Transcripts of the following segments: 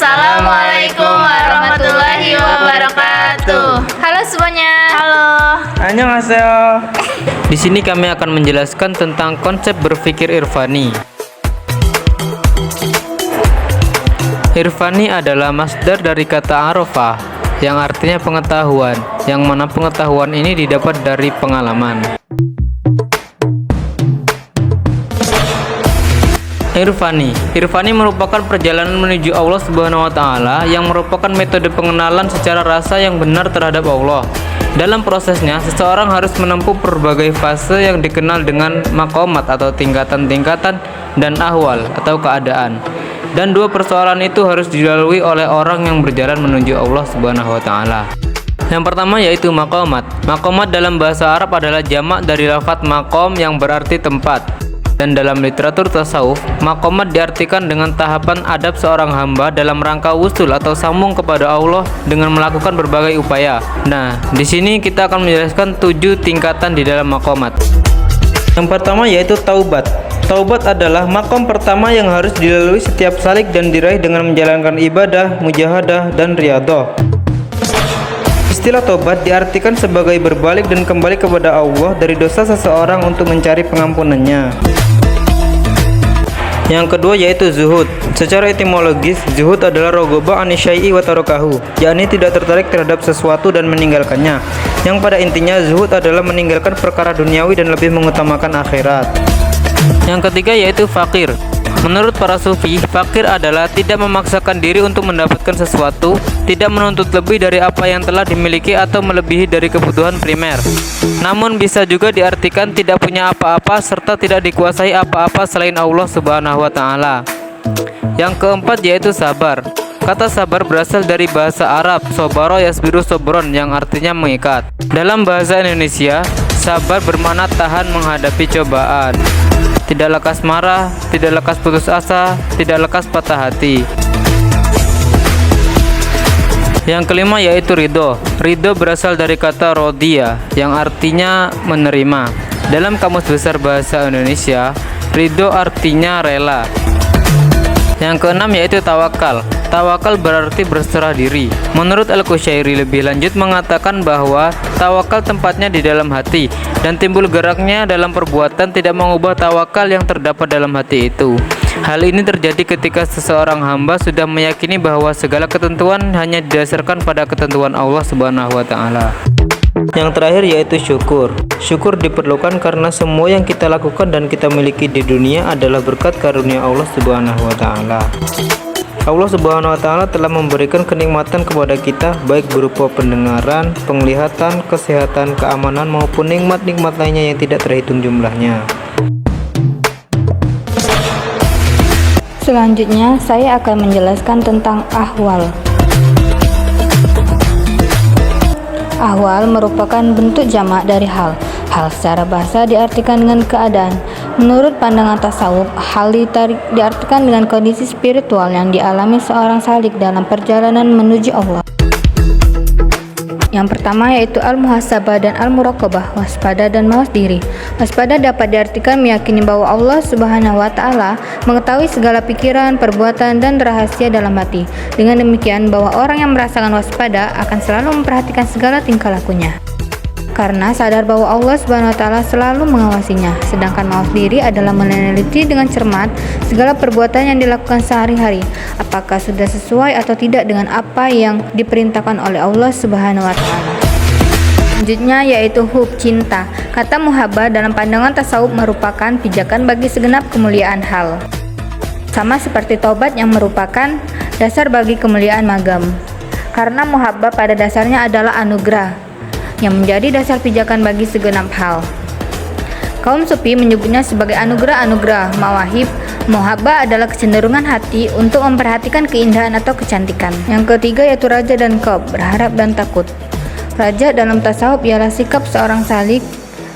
Assalamualaikum warahmatullahi wabarakatuh. Halo semuanya. Halo. Annyeonghaseyo. Di sini kami akan menjelaskan tentang konsep berpikir irfani. Irfani adalah masdar dari kata arafah yang artinya pengetahuan, yang mana pengetahuan ini didapat dari pengalaman. Irfani merupakan perjalanan menuju Allah Subhanahu wa taala yang merupakan metode pengenalan secara rasa yang benar terhadap Allah. Dalam prosesnya, seseorang harus menempuh berbagai fase yang dikenal dengan maqamat atau tingkatan-tingkatan dan ahwal atau keadaan. Dan dua persoalan itu harus dilalui oleh orang yang berjalan menuju Allah Subhanahu wa taala. Yang pertama yaitu maqamat. Maqamat dalam bahasa Arab adalah jamak dari lafaz maqam yang berarti tempat. Dan dalam literatur tasawuf, maqamat diartikan dengan tahapan adab seorang hamba dalam rangka wusul atau sambung kepada Allah dengan melakukan berbagai upaya. Nah, di sini kita akan menjelaskan 7 tingkatan di dalam maqamat. Yang pertama yaitu taubat. Taubat adalah maqam pertama yang harus dilalui setiap salik dan diraih dengan menjalankan ibadah, mujahadah, dan riyadhah. Istilah tobat diartikan sebagai berbalik dan kembali kepada Allah dari dosa seseorang untuk mencari pengampunannya. Yang kedua yaitu zuhud. Secara etimologis, zuhud adalah rogoba anisyai'i wa tarakahu, yakni tidak tertarik terhadap sesuatu dan meninggalkannya. Yang pada intinya zuhud adalah meninggalkan perkara duniawi dan lebih mengutamakan akhirat. Yang ketiga yaitu fakir. Menurut para sufi, fakir adalah tidak memaksakan diri untuk mendapatkan sesuatu, tidak menuntut lebih dari apa yang telah dimiliki atau melebihi dari kebutuhan primer. Namun bisa juga diartikan tidak punya apa-apa serta tidak dikuasai apa-apa selain Allah Subhanahu wa taala. Yang keempat yaitu sabar. Kata sabar berasal dari bahasa Arab sobaro yasbiru sobron yang artinya mengikat. Dalam bahasa Indonesia, sabar bermakna tahan menghadapi cobaan. Tidak lekas marah, tidak lekas putus asa, tidak lekas patah hati. Yang kelima yaitu ridho. Ridho berasal dari kata rodia yang artinya menerima. Dalam Kamus Besar Bahasa Indonesia, ridho artinya rela. Yang keenam yaitu tawakal. Tawakal berarti berserah diri. Menurut Al-Qushairi lebih lanjut mengatakan bahwa tawakal tempatnya di dalam hati dan timbul geraknya dalam perbuatan tidak mengubah tawakal yang terdapat dalam hati itu. Hal ini terjadi ketika seseorang hamba sudah meyakini bahwa segala ketentuan hanya didasarkan pada ketentuan Allah Subhanahu wa taala. Yang terakhir yaitu syukur. Syukur diperlukan karena semua yang kita lakukan dan kita miliki di dunia adalah berkat karunia Allah Subhanahu wa taala. Allah Subhanahu wa taala telah memberikan kenikmatan kepada kita baik berupa pendengaran, penglihatan, kesehatan, keamanan maupun nikmat-nikmat lainnya yang tidak terhitung jumlahnya. Selanjutnya saya akan menjelaskan tentang ahwal. Ahwal merupakan bentuk jamak dari hal. Hal secara bahasa diartikan dengan keadaan. Menurut pandangan tasawuf, hal diartikan dengan kondisi spiritual yang dialami seorang salik dalam perjalanan menuju Allah. Yang pertama yaitu al-muhasabah dan al-muraqabah, waspada dan mawas diri. Waspada dapat diartikan meyakini bahwa Allah Subhanahu wa taala mengetahui segala pikiran, perbuatan dan rahasia dalam hati. Dengan demikian bahwa orang yang merasakan waspada akan selalu memperhatikan segala tingkah lakunya, karena sadar bahwa Allah Subhanahu wa taala selalu mengawasinya. Sedangkan mawas diri adalah meneliti dengan cermat segala perbuatan yang dilakukan sehari-hari, apakah sudah sesuai atau tidak dengan apa yang diperintahkan oleh Allah Subhanahu wa taala. Selanjutnya yaitu hub, cinta. Kata muhabbah dalam pandangan tasawuf merupakan pijakan bagi segenap kemuliaan hal. Sama seperti taubat yang merupakan dasar bagi kemuliaan magam. Karena muhabbah pada dasarnya adalah anugerah yang menjadi dasar pijakan bagi segenap hal. Kaum sufi menyebutnya sebagai anugerah-anugerah mawahib. Muhabbah adalah kecenderungan hati untuk memperhatikan keindahan atau kecantikan. Yang ketiga yaitu raja dan qaub, berharap dan takut. Raja dalam tasawuf ialah sikap seorang salik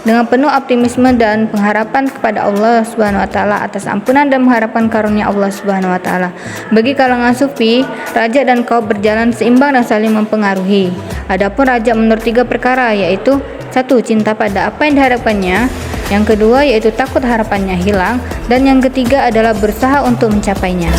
dengan penuh optimisme dan pengharapan kepada Allah Subhanahu wa taala atas ampunan dan mengharapkan karunia Allah Subhanahu wa taala. Bagi kalangan sufi, raja dan qaub berjalan seimbang dan saling mempengaruhi. Adapun raja menurut 3 perkara yaitu 1. Cinta pada apa yang diharapkannya, yang kedua yaitu takut harapannya hilang, dan yang ketiga adalah berusaha untuk mencapainya.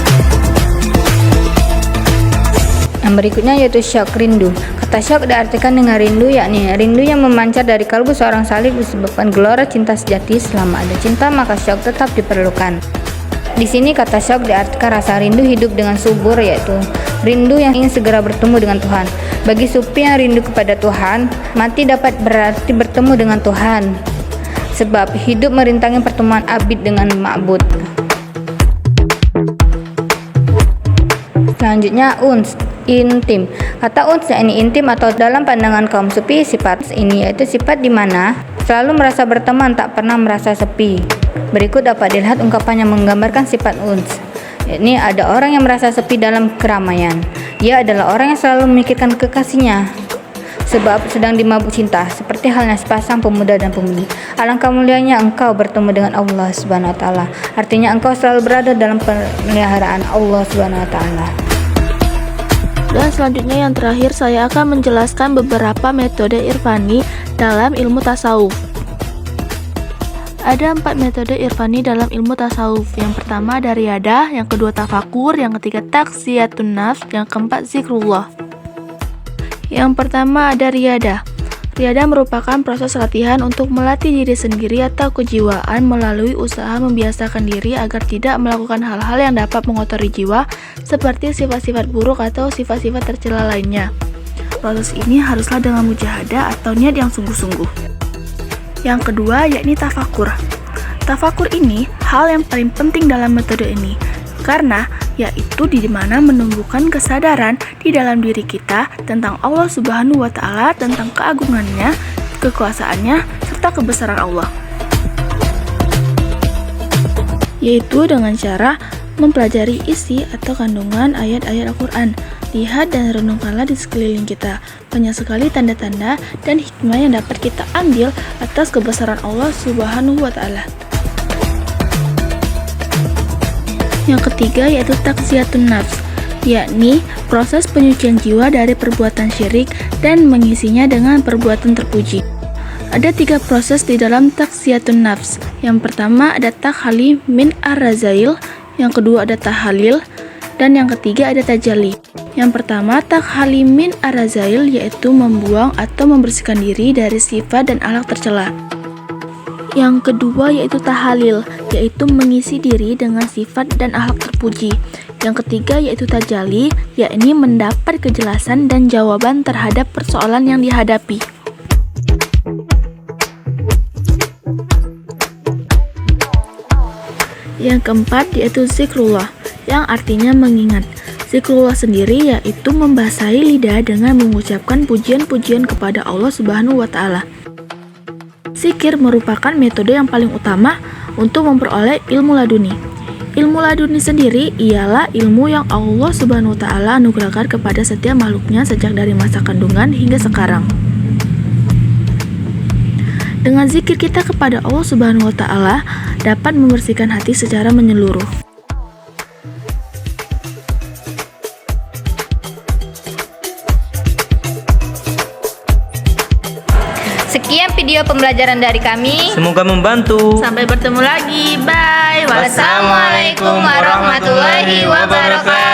Yang berikutnya yaitu syauq, rindu. Kata syauq diartikan dengan rindu, yakni rindu yang memancar dari kalbu seorang salib disebabkan gelora cinta sejati. Selama ada cinta maka syauq tetap diperlukan. Di sini kata syauq diartikan rasa rindu hidup dengan subur, yaitu rindu yang ingin segera bertemu dengan Tuhan. Bagi sufi yang rindu kepada Tuhan, mati dapat berarti bertemu dengan Tuhan. Sebab hidup merintangi pertemuan abid dengan ma'bud. Selanjutnya uns, intim. Kata uns yakni intim atau dalam pandangan kaum sufi, sifat ini yaitu sifat di mana selalu merasa berteman, tak pernah merasa sepi. Berikut dapat dilihat ungkapan yang menggambarkan sifat uns. Ini ada orang yang merasa sepi dalam keramaian. Ia adalah orang yang selalu memikirkan kekasihnya sebab sedang dimabuk cinta, seperti halnya sepasang pemuda dan pemudi. Alangkah mulianya engkau bertemu dengan Allah Subhanahu wa taala. Artinya engkau selalu berada dalam pemeliharaan Allah Subhanahu wa taala. Dan selanjutnya yang terakhir, saya akan menjelaskan beberapa metode irfani dalam ilmu tasawuf. Ada 4 metode irfani dalam ilmu tasawuf. Yang pertama ada riyadah, yang kedua tafakur, yang ketiga taksiyatun nafs, yang keempat zikrullah. Yang pertama ada riyadah. Riyadah merupakan proses latihan untuk melatih diri sendiri atau kejiwaan melalui usaha membiasakan diri agar tidak melakukan hal-hal yang dapat mengotori jiwa seperti sifat-sifat buruk atau sifat-sifat tercela lainnya. Proses ini haruslah dengan mujahadah atau niat yang sungguh-sungguh. Yang kedua yakni tafakur. Tafakur ini hal yang paling penting dalam metode ini, karena yaitu di mana menumbuhkan kesadaran di dalam diri kita tentang Allah Subhanahu wa taala, tentang keagungannya, kekuasaannya, serta kebesaran Allah. Yaitu dengan cara mempelajari isi atau kandungan ayat-ayat Al-Quran. Lihat dan renungkanlah di sekeliling kita. Banyak sekali tanda-tanda dan hikmah yang dapat kita ambil atas kebesaran Allah Subhanahu wa taala. Yang ketiga yaitu taksiyatun nafs, yakni proses penyucian jiwa dari perbuatan syirik dan mengisinya dengan perbuatan terpuji. Ada 3 proses di dalam taksiyatun nafs. Yang pertama ada takhali min ar-razail, yang kedua ada tahalil, dan yang ketiga ada tajalli. Yang pertama takhali min ar-razail, yaitu membuang atau membersihkan diri dari sifat dan akhlak tercela. Yang kedua yaitu tahalil, yaitu mengisi diri dengan sifat dan akhlak terpuji. Yang ketiga yaitu tajalli, yakni mendapat kejelasan dan jawaban terhadap persoalan yang dihadapi. Yang keempat yaitu zikrullah, yang artinya mengingat. Zikrullah sendiri yaitu membasahi lidah dengan mengucapkan pujian-pujian kepada Allah Subhanahu wa taala. Zikir merupakan metode yang paling utama untuk memperoleh ilmu laduni. Ilmu laduni sendiri ialah ilmu yang Allah Subhanahu wa taala anugerahkan kepada setiap makhluknya sejak dari masa kandungan hingga sekarang. Dengan zikir kita kepada Allah Subhanahu wa taala dapat membersihkan hati secara menyeluruh. Sekian video pembelajaran dari kami. Semoga membantu. Sampai bertemu lagi. Bye. Wassalamualaikum warahmatullahi wabarakatuh.